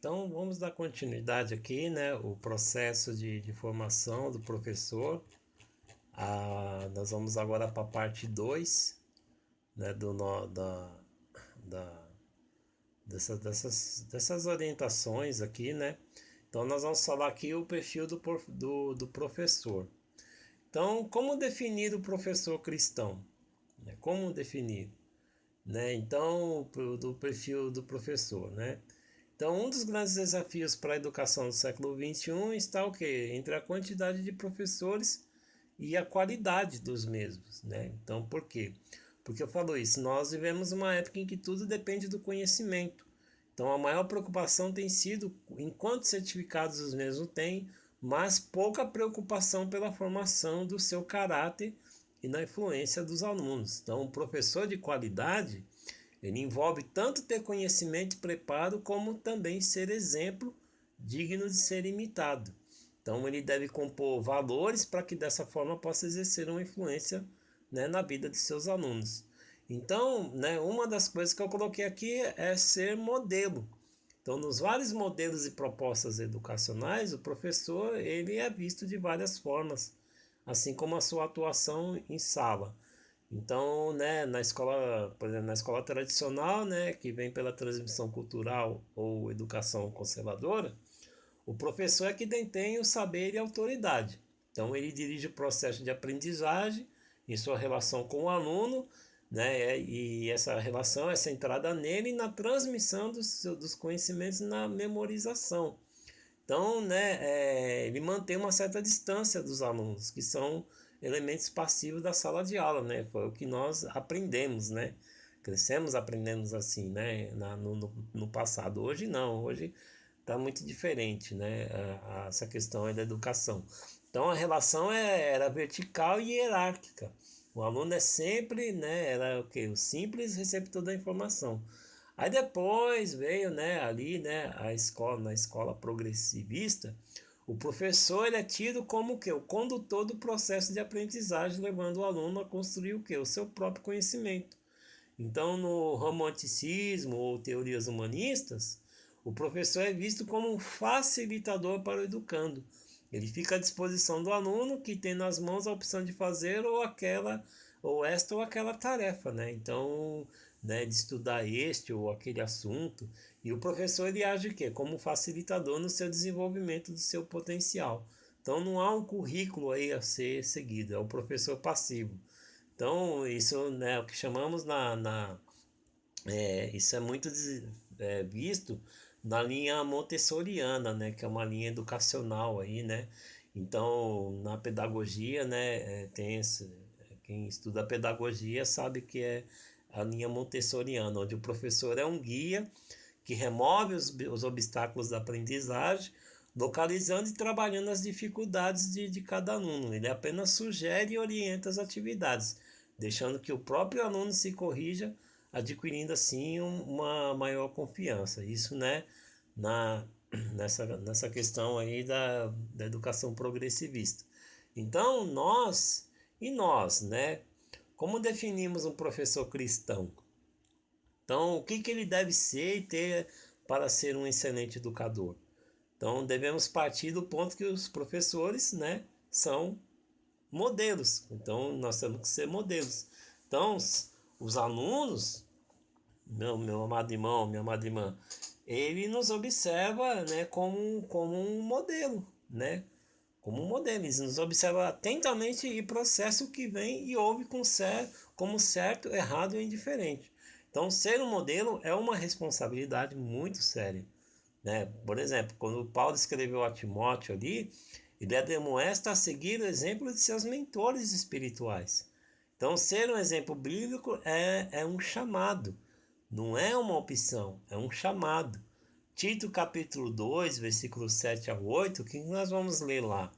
Então, vamos dar continuidade aqui, né? O processo de formação do professor. Nós vamos agora para a parte 2, né? Da, dessas orientações aqui, né? Então, nós vamos falar aqui o perfil do professor. Então, como definir o professor cristão? Né? Como definir? Né? Então, do perfil do professor, né? Então, um dos grandes desafios para a educação do século XXI está o quê? Entre a quantidade de professores e a qualidade dos mesmos, né? Então, por quê? Porque eu falo isso, nós vivemos uma época em que tudo depende do conhecimento. Então, a maior preocupação tem sido em quantos certificados os mesmos têm, mas pouca preocupação pela formação do seu caráter e na influência dos alunos. Então, um professor de qualidade ele envolve tanto ter conhecimento e preparo, como também ser exemplo digno de ser imitado. Então ele deve compor valores para que dessa forma possa exercer uma influência, né, na vida de seus alunos. Então, né, uma das coisas que eu coloquei aqui é ser modelo. Então, nos vários modelos e propostas educacionais, o professor ele é visto de várias formas, assim como a sua atuação em sala. Então, né, na escola, por exemplo, na escola tradicional, né, que vem pela transmissão cultural ou educação conservadora, o professor é que detém o saber e a autoridade. Então, ele dirige o processo de aprendizagem em sua relação com o aluno, né, e essa relação é centrada nele e na transmissão dos conhecimentos e na memorização. Então, né, ele mantém uma certa distância dos alunos, que são elementos passivos da sala de aula, né? Foi o que nós aprendemos, né? Crescemos aprendendo assim, né? No passado. Hoje não, hoje está muito diferente, né? Essa questão aí da educação. Então a relação era vertical e hierárquica. O aluno é sempre, né? Era o que? O simples receptor da informação. Aí depois veio, né, ali, né, a escola, na escola progressivista, o professor ele é tido como o quê? O condutor do processo de aprendizagem, levando o aluno a construir o quê? O seu próprio conhecimento. Então, no romanticismo ou teorias humanistas, o professor é visto como um facilitador para o educando. Ele fica à disposição do aluno que tem nas mãos a opção de fazer ou esta ou aquela tarefa, né? Então, né, de estudar este ou aquele assunto. E o professor ele age o quê? Como facilitador no seu desenvolvimento do seu potencial. Então, não há um currículo aí a ser seguido, é o professor passivo. Então, isso, né, o que chamamos isso é muito visto na linha montessoriana, né, que é uma linha educacional aí, né. Então, na pedagogia, né, quem estuda pedagogia sabe que é a linha montessoriana, onde o professor é um guia que remove os obstáculos da aprendizagem, localizando e trabalhando as dificuldades de cada aluno. Ele apenas sugere e orienta as atividades, deixando que o próprio aluno se corrija, adquirindo assim uma maior confiança. Isso, né, na, nessa questão aí da educação progressivista. Então, nós, né, como definimos um professor cristão? Então, o que ele deve ser e ter para ser um excelente educador? Então, devemos partir do ponto que os professores, né, são modelos. Então, nós temos que ser modelos. Então, os alunos, meu amado irmão, minha amada irmã, ele nos observa, né, como um modelo, né? Como um modelo, ele nos observa atentamente e processa o que vem e ouve como certo, errado e indiferente. Então, ser um modelo é uma responsabilidade muito séria, né? Por exemplo, quando Paulo escreveu a Timóteo ali, ele admoesta a seguir o exemplo de seus mentores espirituais. Então, ser um exemplo bíblico é um chamado, não é uma opção, é um chamado. Tito capítulo 2 versículos 7 a 8, o que nós vamos ler lá?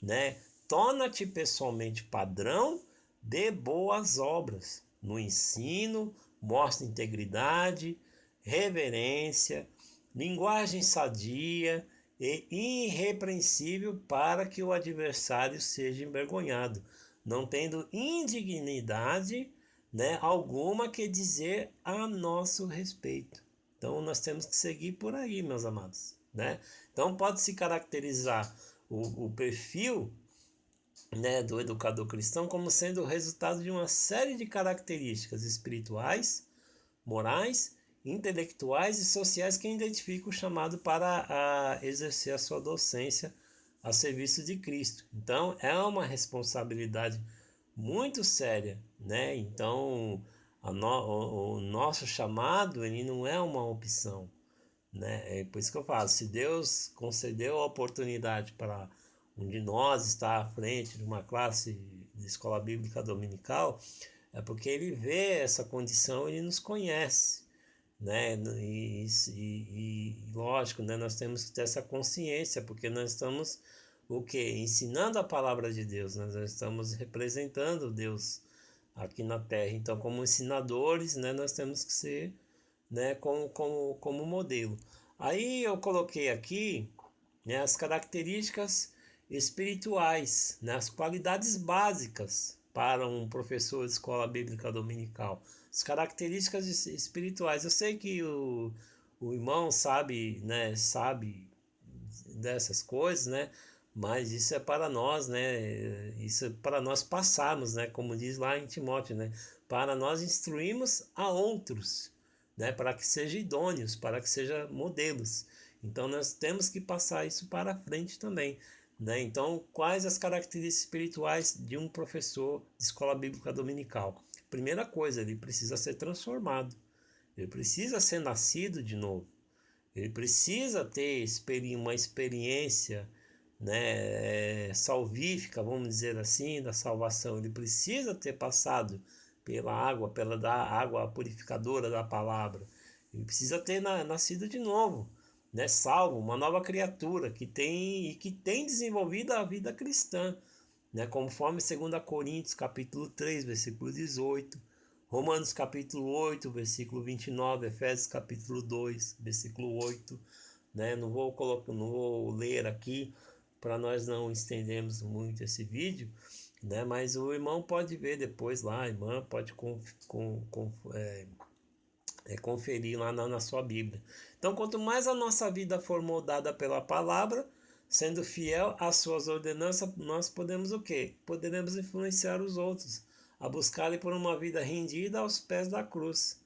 Né? Torna-te pessoalmente padrão de boas obras, no ensino, mostra integridade, reverência, linguagem sadia e irrepreensível para que o adversário seja envergonhado, não tendo indignidade, né, alguma que dizer a nosso respeito. Então nós temos que seguir por aí, meus amados, né? Então pode se caracterizar o perfil, né, do educador cristão como sendo o resultado de uma série de características espirituais, morais, intelectuais e sociais que identificam o chamado para exercer a sua docência a serviço de Cristo. Então é uma responsabilidade muito séria, né? Então o nosso chamado ele não é uma opção, né? É por isso que eu falo, se Deus concedeu a oportunidade para um de nós estar à frente de uma classe de escola bíblica dominical, é porque ele vê essa condição, ele nos conhece, né? Lógico, né? Nós temos que ter essa consciência, porque nós estamos o que? Ensinando a palavra de Deus, nós estamos representando Deus aqui na Terra. Então, como ensinadores, né? Nós temos que ser, né? Como modelo. Aí eu coloquei aqui, né? As características espirituais, né? As qualidades básicas para um professor de escola bíblica dominical. As características espirituais. Eu sei que o irmão sabe, né? Sabe dessas coisas, né? Mas isso é para nós, né? Isso é para nós passarmos, né? Como diz lá em Timóteo, né? Para nós instruirmos a outros, né? Para que sejam idôneos, para que sejam modelos. Então nós temos que passar isso para frente também, né? Então, quais as características espirituais de um professor de escola bíblica dominical? Primeira coisa, ele precisa ser transformado. Ele precisa ser nascido de novo. Ele precisa ter uma experiência, né, salvífica, vamos dizer assim, da salvação. Ele precisa ter passado pela água, da água purificadora da palavra. Ele precisa ter nascido de novo, né, salvo, uma nova criatura que tem desenvolvido a vida cristã, né, conforme 2 Coríntios capítulo 3, versículo 18, Romanos capítulo 8, versículo 29, Efésios capítulo 2, versículo 8, né? Não vou ler aqui para nós não estendermos muito esse vídeo, né? Mas o irmão pode ver depois lá, a irmã pode conferir lá na sua Bíblia. Então, quanto mais a nossa vida for moldada pela palavra, sendo fiel às suas ordenanças, nós podemos o quê? Poderemos influenciar os outros a buscarem por uma vida rendida aos pés da cruz,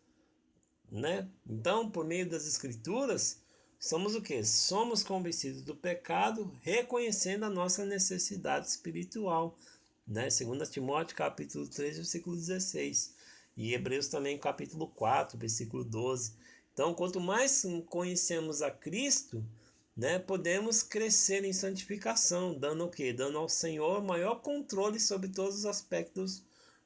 né? Então, por meio das escrituras, somos o quê? Somos convencidos do pecado, reconhecendo a nossa necessidade espiritual, né? 2 Timóteo capítulo 3, versículo 16. E Hebreus também capítulo 4, versículo 12. Então, quanto mais conhecemos a Cristo, né, podemos crescer em santificação, dando o quê? Dando ao Senhor maior controle sobre todos os aspectos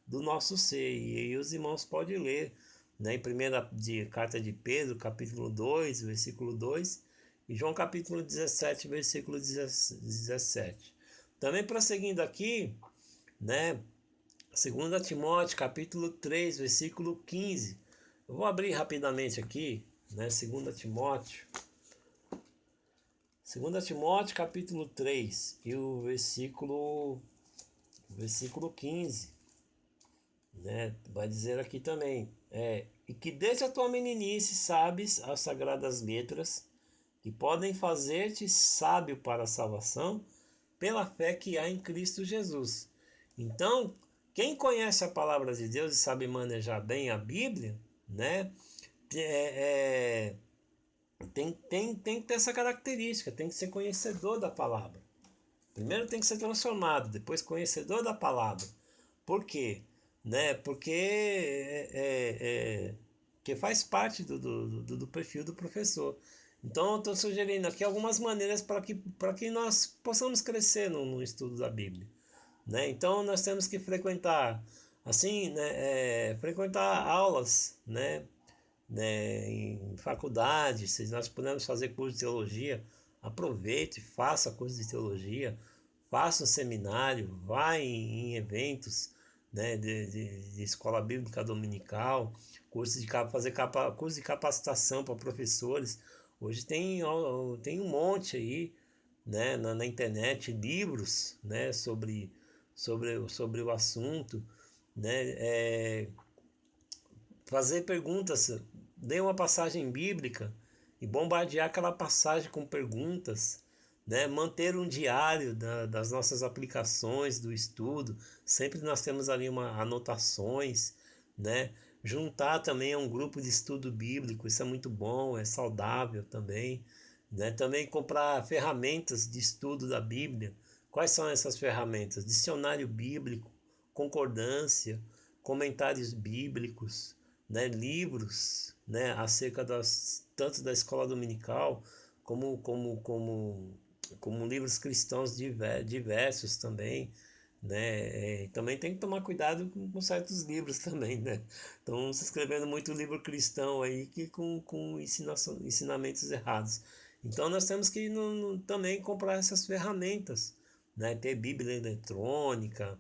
do nosso ser. E aí os irmãos podem ler, né, em carta de Pedro, capítulo 2, versículo 2, e João capítulo 17, versículo 17. Também prosseguindo aqui, né, 2 Timóteo capítulo 3, versículo 15. Eu vou abrir rapidamente aqui, né, 2 Timóteo capítulo 3 e o versículo 15, né, vai dizer aqui também, e que desde a tua meninice sabes as sagradas letras, que podem fazer-te sábio para a salvação, pela fé que há em Cristo Jesus. Então, quem conhece a palavra de Deus e sabe manejar bem a Bíblia, né, tem que ter essa característica, tem que ser conhecedor da palavra. Primeiro tem que ser transformado, depois conhecedor da palavra. Por quê? Né? Porque que faz parte do perfil do professor. Então, eu estou sugerindo aqui algumas maneiras para que nós possamos crescer no estudo da Bíblia, né? Então, nós temos que frequentar, assim, né, frequentar aulas, né, em faculdade. Se nós pudermos fazer curso de teologia, aproveite, faça curso de teologia, faça um seminário, vá em eventos, né, de escola bíblica dominical, curso de capacitação para professores. Hoje tem um monte aí, né, na internet, livros, né, sobre o assunto, né, fazer perguntas, ler uma passagem bíblica e bombardear aquela passagem com perguntas, né? Manter um diário das nossas aplicações, do estudo, sempre nós temos ali anotações, né? Juntar também a um grupo de estudo bíblico, isso é muito bom, é saudável também, né? Também comprar ferramentas de estudo da Bíblia. Quais são essas ferramentas? Dicionário bíblico, concordância, comentários bíblicos, né? Livros, né? Acerca tanto da escola dominical como livros cristãos diversos também, né? Também tem que tomar cuidado com certos livros também, né? Estão se escrevendo muito livro cristão aí que com ensinamentos errados. Então nós temos que também comprar essas ferramentas, né? Ter Bíblia eletrônica,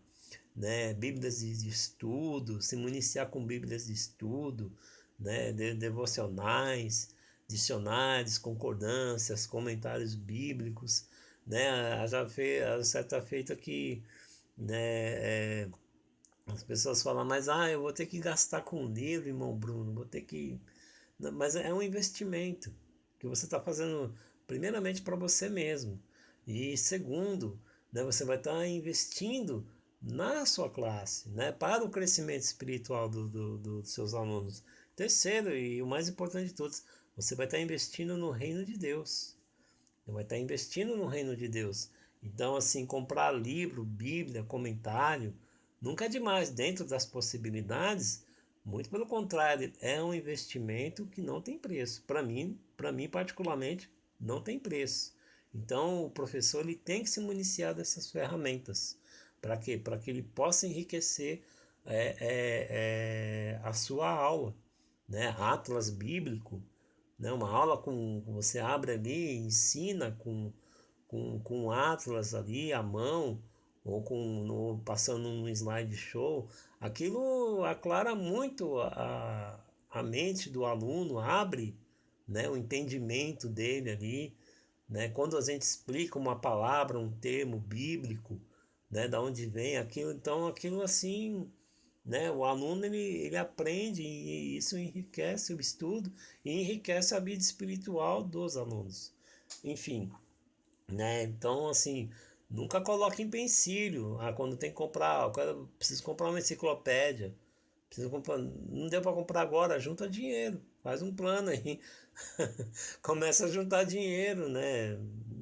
né? Bíblias de estudo, se municiar com Bíblias de estudo, né? Devocionais, dicionários, concordâncias, comentários bíblicos, né? Já certa feita que, né, as pessoas falam, mas eu vou ter que gastar com um livro, irmão Bruno, vou ter que. Não, mas é um investimento que você está fazendo primeiramente para você mesmo. E segundo, né, você vai estar investindo na sua classe, né, para o crescimento espiritual dos seus alunos. Terceiro, e o mais importante de todos, você vai estar investindo no reino de Deus. Você vai estar investindo no reino de Deus. Então, assim, comprar livro, Bíblia, comentário, nunca é demais dentro das possibilidades. Muito pelo contrário, é um investimento que não tem preço. Para mim particularmente, não tem preço. Então, o professor ele tem que se municiar dessas ferramentas. Para quê? Para que ele possa enriquecer a sua aula, né? Atlas bíblico, né? Uma aula com você abre ali, ensina com Atlas ali à mão ou passando um slide show, aquilo aclara muito a mente do aluno, abre, né, o entendimento dele ali, né? Quando a gente explica uma palavra, um termo bíblico, né, da onde vem aquilo, então aquilo assim, né, o aluno ele aprende e isso enriquece o estudo e enriquece a vida espiritual dos alunos. Enfim, né? Então, assim, nunca coloque em empecilho. Quando tem que comprar, eu preciso comprar uma enciclopédia. Preciso comprar, não deu para comprar agora, junta dinheiro. Faz um plano aí. Começa a juntar dinheiro, né?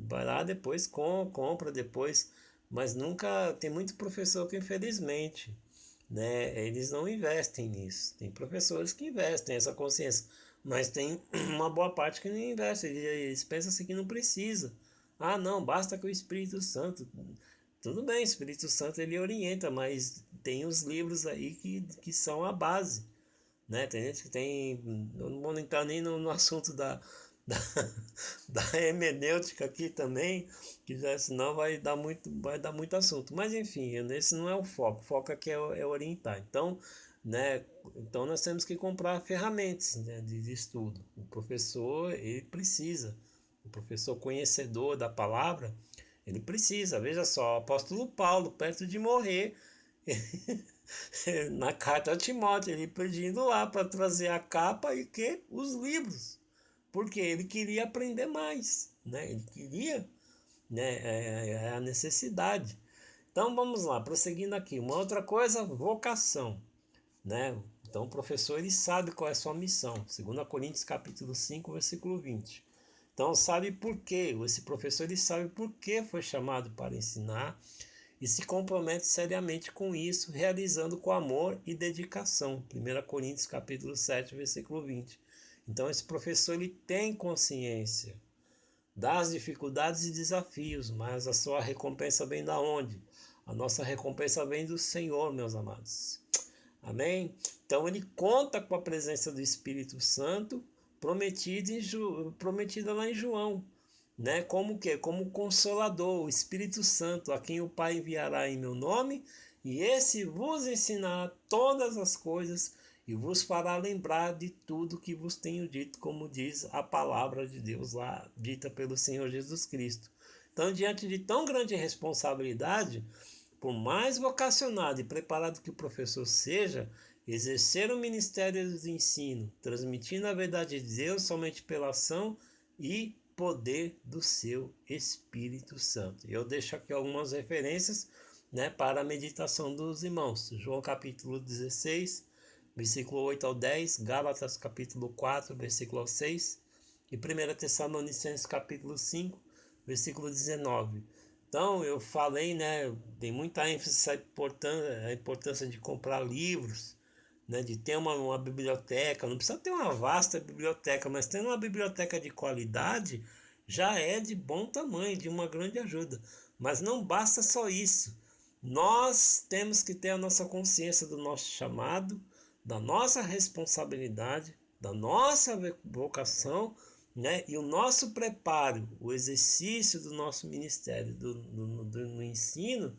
Vai lá depois, compra depois. Mas nunca. Tem muito professor que, infelizmente, né? Eles não investem nisso. Tem professores que investem essa consciência. Mas tem uma boa parte que não investe. Eles pensam assim que não precisa. Não, basta que o Espírito Santo. Tudo bem, o Espírito Santo ele orienta, mas tem os livros aí que são a base, né? Tem gente que tem. Eu não vou entrar nem no assunto da, da hermenêutica aqui também, que já, senão vai dar muito assunto. Mas enfim, esse não é o foco. O foco aqui é orientar. Então, né? Então nós temos que comprar ferramentas, né, de estudo. O professor, ele precisa. O professor conhecedor da palavra, ele precisa. Veja só, o apóstolo Paulo, perto de morrer, na carta a Timóteo, ele pedindo lá para trazer a capa e que os livros, porque ele queria aprender mais, né? Ele queria, né? É a necessidade. Então vamos lá, prosseguindo aqui. Uma outra coisa, vocação, né? Então o professor ele sabe qual é a sua missão. 2 Coríntios capítulo 5, versículo 20. Então sabe por quê? Esse professor ele sabe por que foi chamado para ensinar e se compromete seriamente com isso, realizando com amor e dedicação. 1 Coríntios capítulo 7, versículo 20. Então esse professor ele tem consciência das dificuldades e desafios, mas a sua recompensa vem da onde? A nossa recompensa vem do Senhor, meus amados. Amém? Então ele conta com a presença do Espírito Santo prometida lá em João, né? Como que? Como Consolador, o Espírito Santo, a quem o Pai enviará em meu nome, e esse vos ensinará todas as coisas e vos fará lembrar de tudo que vos tenho dito, como diz a palavra de Deus lá, dita pelo Senhor Jesus Cristo. Então, diante de tão grande responsabilidade, por mais vocacionado e preparado que o professor seja, exercer o ministério do ensino, transmitindo a verdade de Deus somente pela ação e poder do seu Espírito Santo. Eu deixo aqui algumas referências, né, para a meditação dos irmãos. João capítulo 16, versículo 8 ao 10, Gálatas capítulo 4, versículo 6 e 1 Tessalonicenses capítulo 5, versículo 19. Então, eu falei, né, tem muita ênfase a importância de comprar livros, né, de ter uma biblioteca. Não precisa ter uma vasta biblioteca, mas tendo uma biblioteca de qualidade já é de bom tamanho, de uma grande ajuda. Mas não basta só isso. Nós temos que ter a nossa consciência do nosso chamado, da nossa responsabilidade, da nossa vocação, né? E o nosso preparo, o exercício do nosso ministério, do ensino,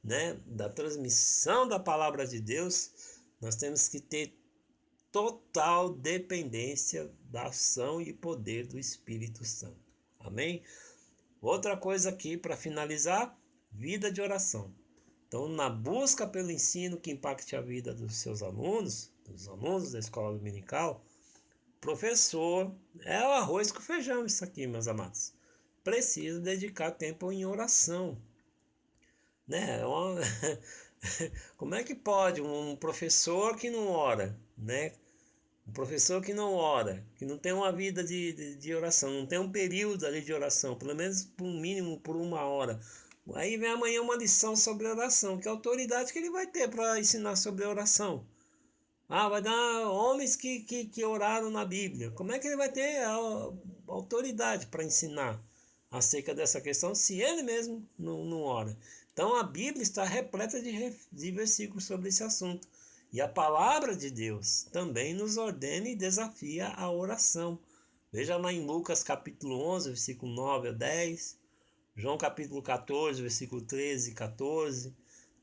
né? Da transmissão da palavra de Deus, nós temos que ter total dependência da ação e poder do Espírito Santo. Amém? Outra coisa aqui para finalizar, vida de oração. Então, na busca pelo ensino que impacte a vida dos seus alunos, dos alunos da escola dominical, professor, é o arroz com feijão isso aqui, meus amados. Precisa dedicar tempo em oração, né? Como é que pode um professor que não ora, né? Um professor que não ora, que não tem uma vida de oração, não tem um período ali de oração, pelo menos por um mínimo por 1 hora. Aí vem amanhã uma lição sobre oração, que autoridade que ele vai ter para ensinar sobre oração? Ah, vai dar homens que oraram na Bíblia. Como é que ele vai ter a autoridade para ensinar acerca dessa questão se ele mesmo não ora? Então a Bíblia está repleta de versículos sobre esse assunto. E a palavra de Deus também nos ordena e desafia a oração. Veja lá em Lucas capítulo 11, versículo 9 a 10, João capítulo 14, versículo 13 e 14,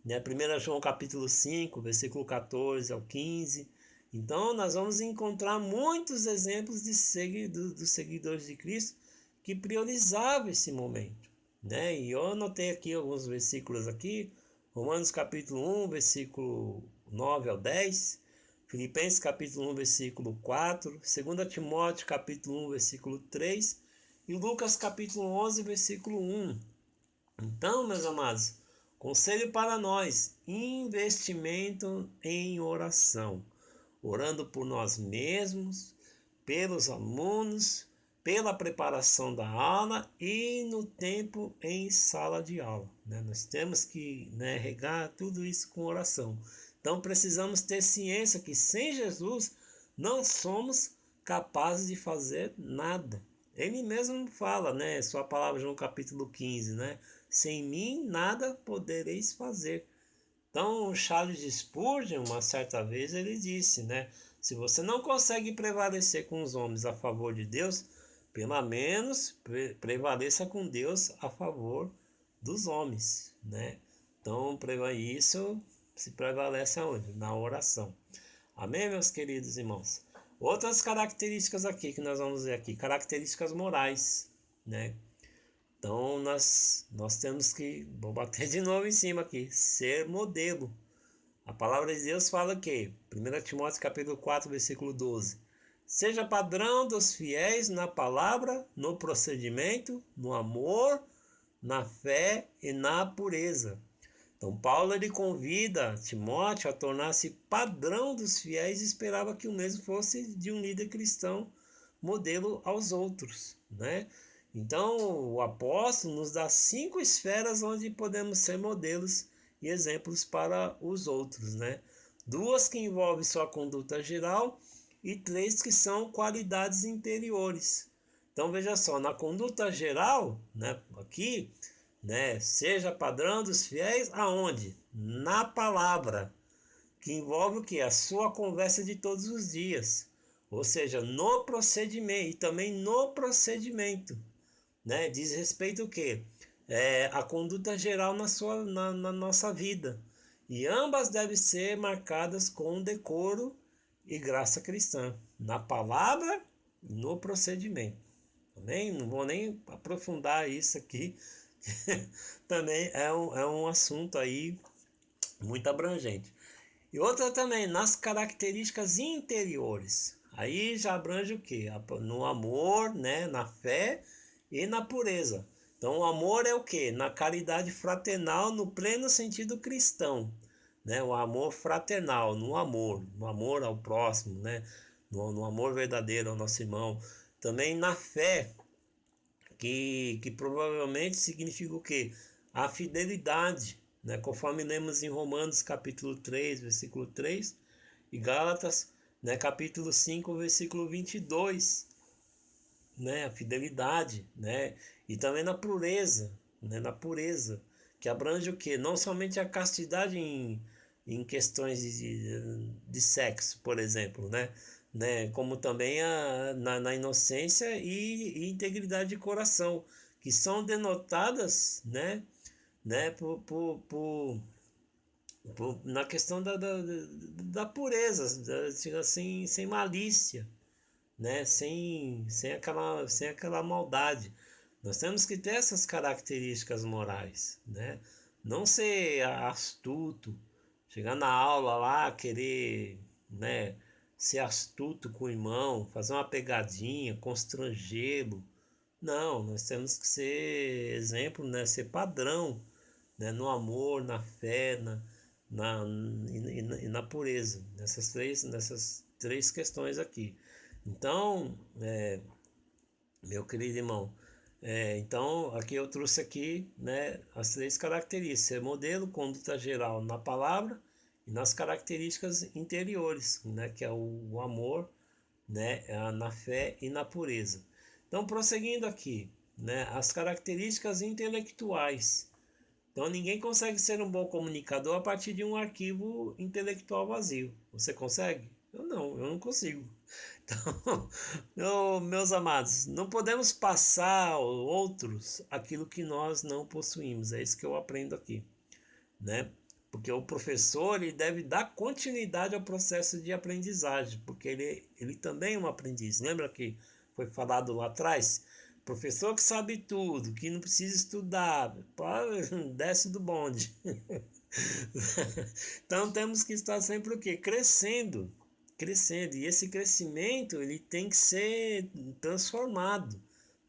né? 1 João capítulo 5, versículo 14 ao 15. Então nós vamos encontrar muitos exemplos dos seguidores de Cristo que priorizavam esse momento, né? E eu anotei aqui alguns versículos aqui, Romanos capítulo 1, versículo 9 ao 10, Filipenses capítulo 1, versículo 4, 2 Timóteo capítulo 1, versículo 3 e Lucas capítulo 11, versículo 1. Então, meus amados, conselho para nós: investimento em oração, orando por nós mesmos, pelos alunos, pela preparação da aula e no tempo em sala de aula, né? Nós temos que, né, regar tudo isso com oração. Então precisamos ter ciência que sem Jesus não somos capazes de fazer nada. Ele mesmo fala, né, sua palavra João capítulo 15, né? Sem mim nada podereis fazer. Então, Charles Spurgeon, uma certa vez, ele disse, né? Se você não consegue prevalecer com os homens a favor de Deus, pelo menos prevaleça com Deus a favor dos homens, né? Então, isso se prevalece aonde? Na oração. Amém, meus queridos irmãos? Outras características aqui que nós vamos ver aqui, características morais, né? Então nós temos que, vou bater de novo em cima aqui, ser modelo. A palavra de Deus fala que, 1 Timóteo capítulo 4, versículo 12, seja padrão dos fiéis na palavra, no procedimento, no amor, na fé e na pureza. Então Paulo ele convida Timóteo a tornar-se padrão dos fiéis e esperava que o mesmo fosse de um líder cristão modelo aos outros, né? Então, o apóstolo nos dá 5 esferas onde podemos ser modelos e exemplos para os outros, né? 2 que envolvem sua conduta geral e 3 que são qualidades interiores. Então, veja só, na conduta geral, né, aqui, né, seja padrão dos fiéis, aonde? Na palavra, que envolve o que? A sua conversa de todos os dias. Ou seja, no procedimento, e também no procedimento, né? Diz respeito ao quê? A conduta geral na nossa vida. E ambas devem ser marcadas com decoro e graça cristã, na palavra e no procedimento. Amém? Não vou nem aprofundar isso aqui, também é um assunto aí muito abrangente. E outra também, nas características interiores. Aí já abrange o quê? No amor, né? Na fé e na pureza. Então o amor é o quê? Na caridade fraternal no pleno sentido cristão. Né? O amor fraternal, no amor ao próximo, né? No amor verdadeiro ao nosso irmão. Também na fé, que provavelmente significa o quê? A fidelidade, né? Conforme lemos em Romanos capítulo 3, versículo 3, e Gálatas, né, capítulo 5, versículo 22, né, a fidelidade, né, e também na pureza, né, na pureza, que abrange o quê? Não somente a castidade em questões de sexo, por exemplo, né, como também na inocência e integridade de coração, que são denotadas, né, na questão da pureza, assim, sem malícia, né? Sem aquela maldade. Nós temos que ter essas características morais, né? Não ser astuto, chegar na aula lá, querer, né, ser astuto com o irmão, fazer uma pegadinha, constrangê-lo. Não, nós temos que ser exemplo, né? Ser padrão, né? No amor, na fé, e na pureza, nessas três questões aqui. Então, meu querido irmão, então aqui eu trouxe aqui, né, as três características: ser modelo, conduta geral na palavra e nas características interiores, né, que é o amor, né, na fé e na pureza. Então, prosseguindo aqui, né, as características intelectuais. Então, ninguém consegue ser um bom comunicador a partir de um arquivo intelectual vazio. Você consegue? Eu não consigo. Então, meus amados, não podemos passar aos outros aquilo que nós não possuímos. É isso que eu aprendo aqui, né? Porque o professor ele deve dar continuidade ao processo de aprendizagem, porque ele também é um aprendiz. Lembra que foi falado lá atrás? Professor que sabe tudo, que não precisa estudar, desce do bonde. Então temos que estar sempre o quê? Crescendo, crescendo. E esse crescimento ele tem que ser transformado,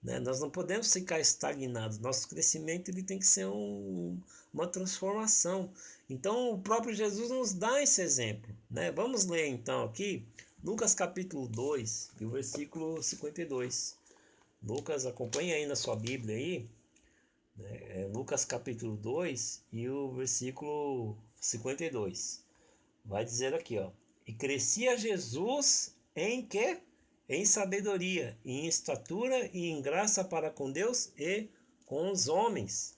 né? Nós não podemos ficar estagnados. Nosso crescimento ele tem que ser uma transformação. Então o próprio Jesus nos dá esse exemplo, né? Vamos ler então aqui Lucas capítulo 2 e o versículo 52. Lucas, acompanha aí na sua Bíblia aí, Lucas capítulo 2 e o versículo 52. Vai dizer aqui, ó: E crescia Jesus em quê? Em sabedoria, em estatura e em graça para com Deus e com os homens.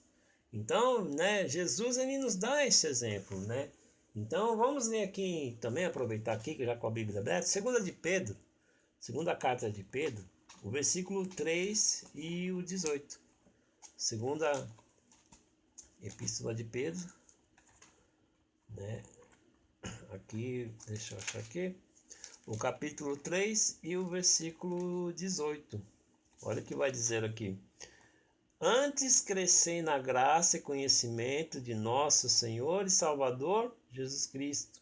Então, né, Jesus ele nos dá esse exemplo, né? Então, vamos ler aqui também, aproveitar aqui que já com a Bíblia aberta, segunda carta de Pedro, o versículo 3 e o 18. Segunda epístola de Pedro, né? Aqui, deixa eu achar aqui. O capítulo 3 e o versículo 18. Olha o que vai dizer aqui. Antes crescei na graça e conhecimento de nosso Senhor e Salvador Jesus Cristo.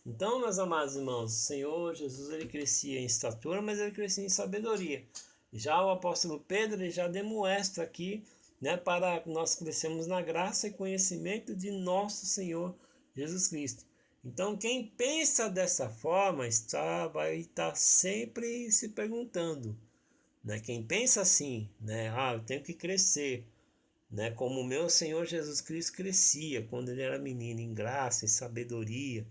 Então, meus amados irmãos, o Senhor Jesus ele crescia em estatura, mas ele crescia em sabedoria. Já o apóstolo Pedro ele já demonstra aqui, né, para nós crescermos na graça e conhecimento de nosso Senhor Jesus Cristo. Então, quem pensa dessa forma vai estar sempre se perguntando, né? Quem pensa assim, né? Eu tenho que crescer, né? Como o meu Senhor Jesus Cristo crescia quando ele era menino, em graça, em sabedoria,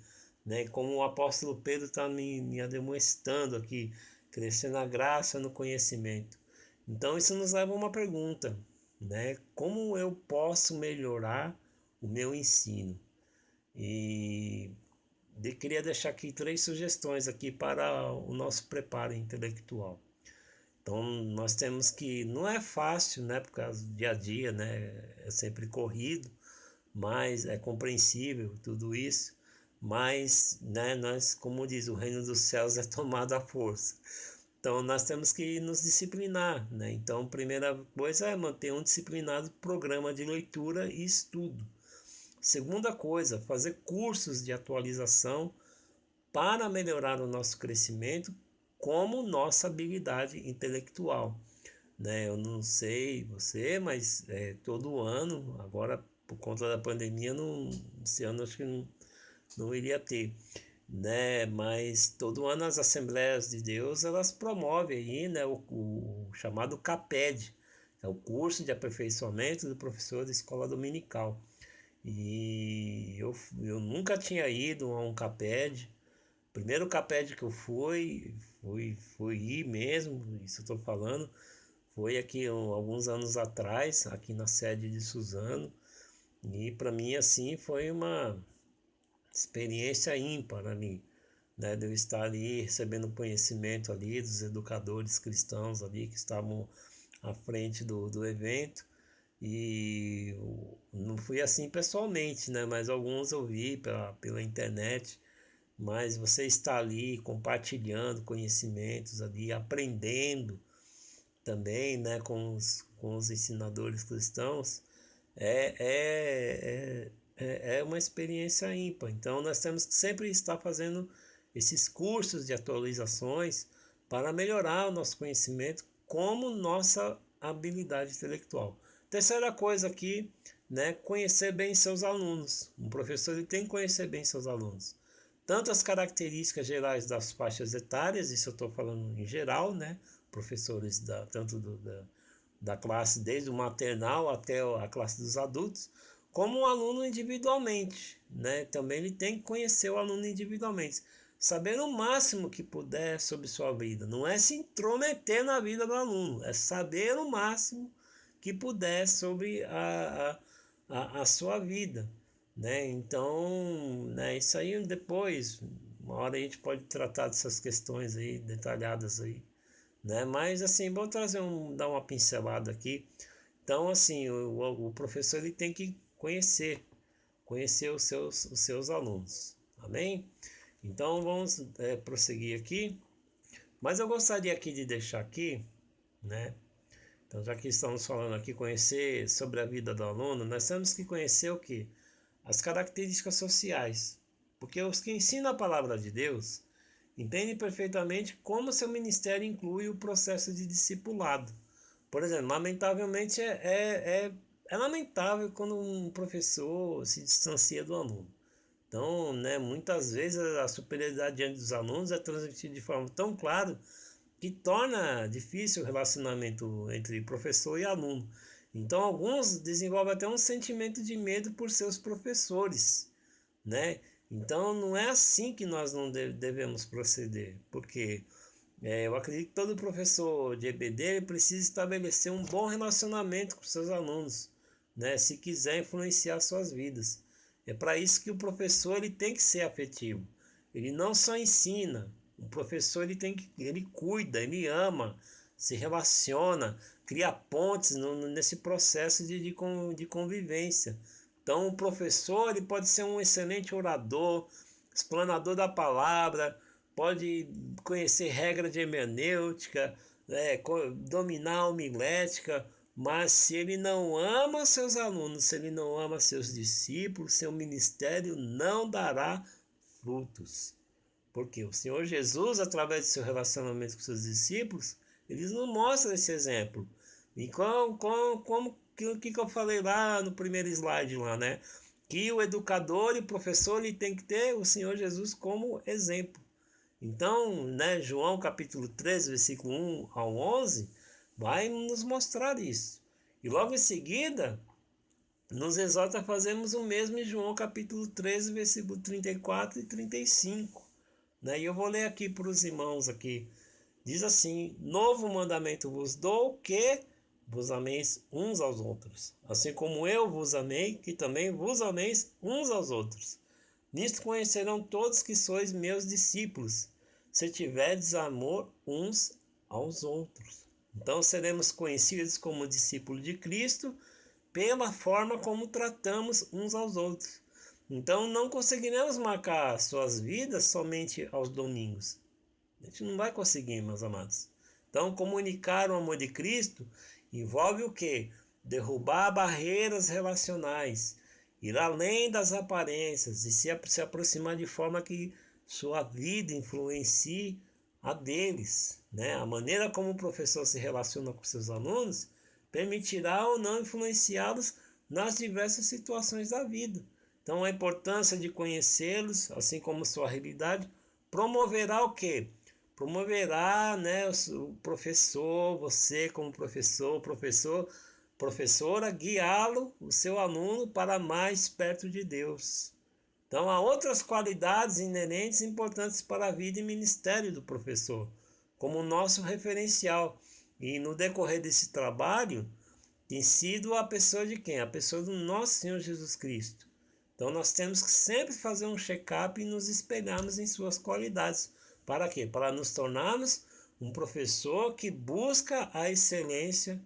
né? Como o apóstolo Pedro está me demonstrando aqui, crescer na graça, no conhecimento. Então, isso nos leva a uma pergunta, né? Como eu posso melhorar o meu ensino? E queria deixar aqui três sugestões aqui para o nosso preparo intelectual. Então nós temos que, não é fácil, né, por causa do dia a dia, né, é sempre corrido, mas é compreensível tudo isso, mas, né, nós, como diz, o reino dos céus é tomado à força. Então nós temos que nos disciplinar, né? Então a primeira coisa é manter um disciplinado programa de leitura e estudo. Segunda coisa, fazer cursos de atualização para melhorar o nosso crescimento como nossa habilidade intelectual. Né? Eu não sei você, mas todo ano, agora por conta da pandemia, esse ano acho que não iria ter, né? Mas todo ano as Assembleias de Deus elas promovem aí, né, o chamado CAPED, é o curso de aperfeiçoamento do professor de escola dominical. E eu nunca tinha ido a um CAPED. O primeiro CAPED que eu fui ir mesmo, isso eu estou falando, foi aqui alguns anos atrás, aqui na sede de Suzano. E para mim assim foi uma experiência ímpar ali, né, de eu estar ali recebendo conhecimento ali dos educadores cristãos ali que estavam à frente do evento. E não fui assim pessoalmente, né, mas alguns eu vi pela internet. Mas você está ali compartilhando conhecimentos ali, aprendendo também, né, com os ensinadores cristãos, é, é, é uma experiência ímpar. Então, nós temos que sempre estar fazendo esses cursos de atualizações para melhorar o nosso conhecimento como nossa habilidade intelectual. Terceira coisa aqui, né, conhecer bem seus alunos. Um professor ele tem que conhecer bem seus alunos. Tanto as características gerais das faixas etárias, isso eu estou falando em geral, né? Professores tanto da classe, desde o maternal até a classe dos adultos, como o aluno individualmente, né? Também ele tem que conhecer o aluno individualmente, saber o máximo que puder sobre sua vida. Não é se intrometer na vida do aluno, é saber o máximo que puder sobre a sua vida, né? Então, né, isso aí depois, uma hora a gente pode tratar dessas questões aí detalhadas aí, né? Mas assim, vou dar uma pincelada aqui. Então, assim, o professor ele tem que conhecer os seus alunos. Amém? Então, vamos prosseguir aqui. Mas eu gostaria aqui de deixar aqui, né? Então, já que estamos falando aqui, conhecer sobre a vida do aluno, nós temos que conhecer o quê? As características sociais. Porque os que ensinam a palavra de Deus entendem perfeitamente como seu ministério inclui o processo de discipulado. Por exemplo, lamentavelmente é lamentável quando um professor se distancia do aluno. Então, né, muitas vezes a superioridade diante dos alunos é transmitida de forma tão clara que torna difícil o relacionamento entre professor e aluno. Então, alguns desenvolvem até um sentimento de medo por seus professores, né? Então, não é assim que nós não devemos proceder, porque eu acredito que todo professor de EBD precisa estabelecer um bom relacionamento com seus alunos, né? Se quiser influenciar suas vidas. É para isso que o professor ele tem que ser afetivo. Ele não só ensina, o professor ele cuida, ele ama, se relaciona, cria pontes nesse processo de convivência. Então, o professor ele pode ser um excelente orador, explanador da palavra, pode conhecer regra de hermenêutica, dominar a homilética, mas se ele não ama seus alunos, se ele não ama seus discípulos, seu ministério não dará frutos. Porque o Senhor Jesus, através do seu relacionamento com seus discípulos, eles nos mostram esse exemplo. E como que eu falei lá no primeiro slide lá, né? Que o educador e o professor ele tem que ter o Senhor Jesus como exemplo. Então, né, João capítulo 13, versículo 1 ao 11, vai nos mostrar isso. E logo em seguida, nos exorta a fazermos o mesmo em João capítulo 13, versículo 34 e 35. Né? E eu vou ler aqui para os irmãos aqui. Diz assim: novo mandamento vos dou, que vos ameis uns aos outros. Assim como eu vos amei, que também vos ameis uns aos outros. Nisto conhecerão todos que sois meus discípulos, se tiverdes amor uns aos outros. Então seremos conhecidos como discípulos de Cristo pela forma como tratamos uns aos outros. Então não conseguiremos marcar suas vidas somente aos domingos. A gente não vai conseguir, meus amados. Então comunicar o amor de Cristo envolve o quê? Derrubar barreiras relacionais ir além das aparências e se aproximar de forma que sua vida influencie a deles, né? A maneira como o professor se relaciona com seus alunos permitirá ou não influenciá-los nas diversas situações da vida. Então, a importância de conhecê-los, assim como sua realidade, promoverá o quê? Promoverá, né, o professor, você como professora, guiá-lo, o seu aluno, para mais perto de Deus. Então, há outras qualidades inerentes importantes para a vida e ministério do professor, como o nosso referencial. E no decorrer desse trabalho, tem sido a pessoa de quem? A pessoa do nosso Senhor Jesus Cristo. Então, nós temos que sempre fazer um check-up e nos espelharmos em suas qualidades. Para quê? Para nos tornarmos um professor que busca a excelência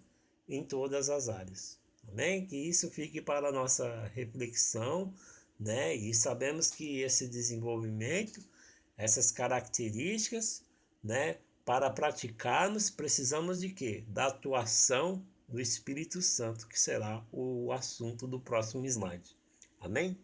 em todas as áreas. Amém? Que isso fique para a nossa reflexão, né? E sabemos que esse desenvolvimento, essas características, né? Para praticarmos, precisamos de quê? Da atuação do Espírito Santo, que será o assunto do próximo slide. Amém?